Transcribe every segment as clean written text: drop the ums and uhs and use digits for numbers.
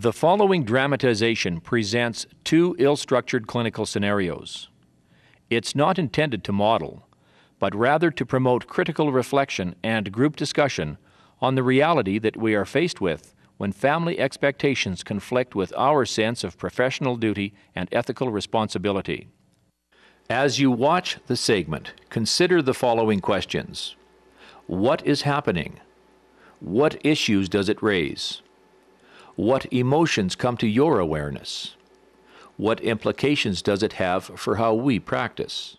The following dramatization presents two ill-structured clinical scenarios. It's not intended to model, but rather to promote critical reflection and group discussion on the reality that we are faced with when family expectations conflict with our sense of professional duty and ethical responsibility. As you watch the segment, consider the following questions. What is happening? What issues does it raise? What emotions come to your awareness? What implications does it have for how we practice?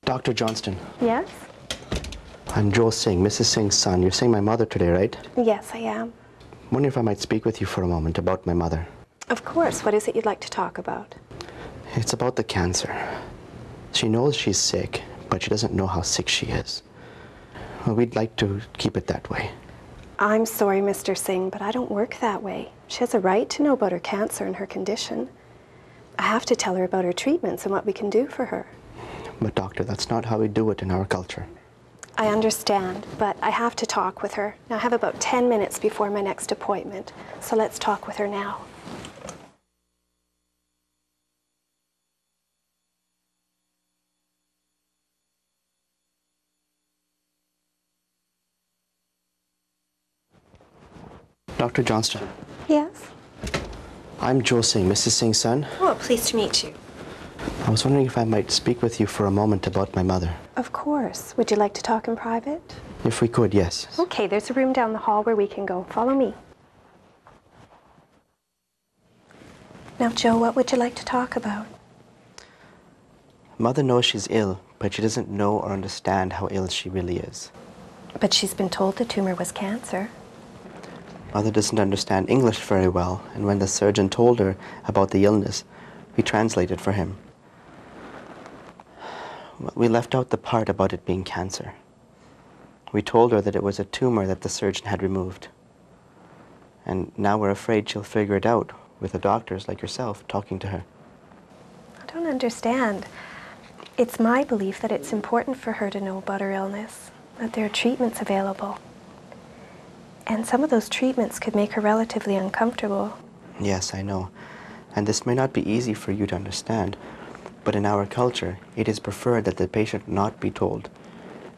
Dr. Johnston. Yes? I'm Joel Singh, Mrs. Singh's son. You're seeing my mother today, right? Yes, I am. Wondering if I might speak with you for a moment about my mother. Of course. What is it you'd like to talk about? It's about the cancer. She knows she's sick, but she doesn't know how sick she is. Well, we'd like to keep it that way. I'm sorry, Mr. Singh, but I don't work that way. She has a right to know about her cancer and her condition. I have to tell her about her treatments and what we can do for her. But doctor, that's not how we do it in our culture. I understand, but I have to talk with her. Now, I have about 10 minutes before my next appointment, so let's talk with her now. Dr. Johnston. Yes? I'm Joel Singh, Mrs. Singh's son. Oh, pleased to meet you. I was wondering if I might speak with you for a moment about my mother. Of course. Would you like to talk in private? If we could, yes. Okay, there's a room down the hall where we can go. Follow me. Now, Joe, what would you like to talk about? Mother knows she's ill, but she doesn't know or understand how ill she really is. But she's been told the tumor was cancer. Mother doesn't understand English very well, and when the surgeon told her about the illness, we translated for him. We left out the part about it being cancer. We told her that it was a tumor that the surgeon had removed. And now we're afraid she'll figure it out with the doctors like yourself talking to her. I don't understand. It's my belief that it's important for her to know about her illness, that there are treatments available. And some of those treatments could make her relatively uncomfortable. Yes, I know. And this may not be easy for you to understand, but in our culture, it is preferred that the patient not be told.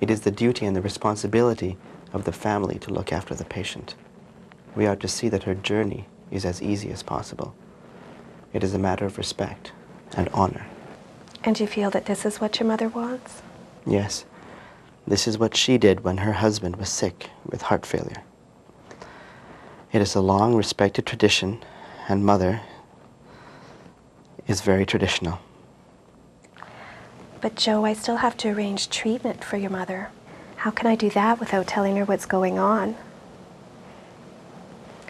It is the duty and the responsibility of the family to look after the patient. We are to see that her journey is as easy as possible. It is a matter of respect and honor. And you feel that this is what your mother wants? Yes. This is what she did when her husband was sick with heart failure. It is a long, respected tradition, and Mother is very traditional. But Joe, I still have to arrange treatment for your mother. How can I do that without telling her what's going on?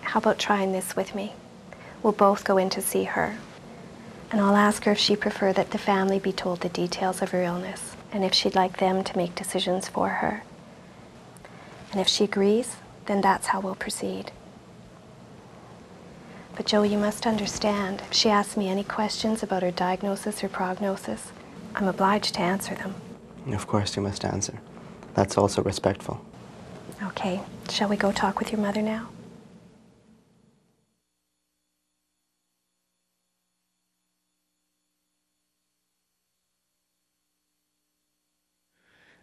How about trying this with me? We'll both go in to see her, and I'll ask her if she'd prefer that the family be told the details of her illness, and if she'd like them to make decisions for her. And if she agrees, then that's how we'll proceed. But Joe, you must understand, if she asks me any questions about her diagnosis or prognosis, I'm obliged to answer them. Of course you must answer. That's also respectful. Okay, shall we go talk with your mother now?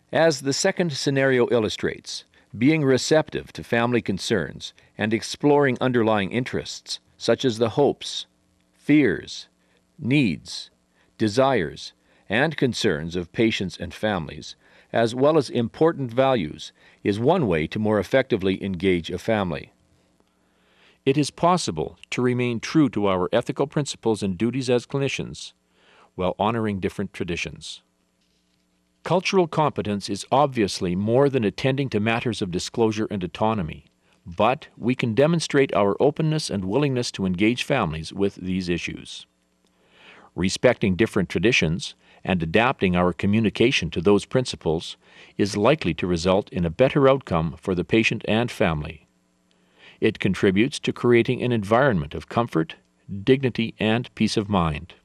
As the second scenario illustrates, being receptive to family concerns and exploring underlying interests, such as the hopes, fears, needs, desires, and concerns of patients and families, as well as important values, is one way to more effectively engage a family. It is possible to remain true to our ethical principles and duties as clinicians while honoring different traditions. Cultural competence is obviously more than attending to matters of disclosure and autonomy, but we can demonstrate our openness and willingness to engage families with these issues. Respecting different traditions and adapting our communication to those principles is likely to result in a better outcome for the patient and family. It contributes to creating an environment of comfort, dignity, and peace of mind.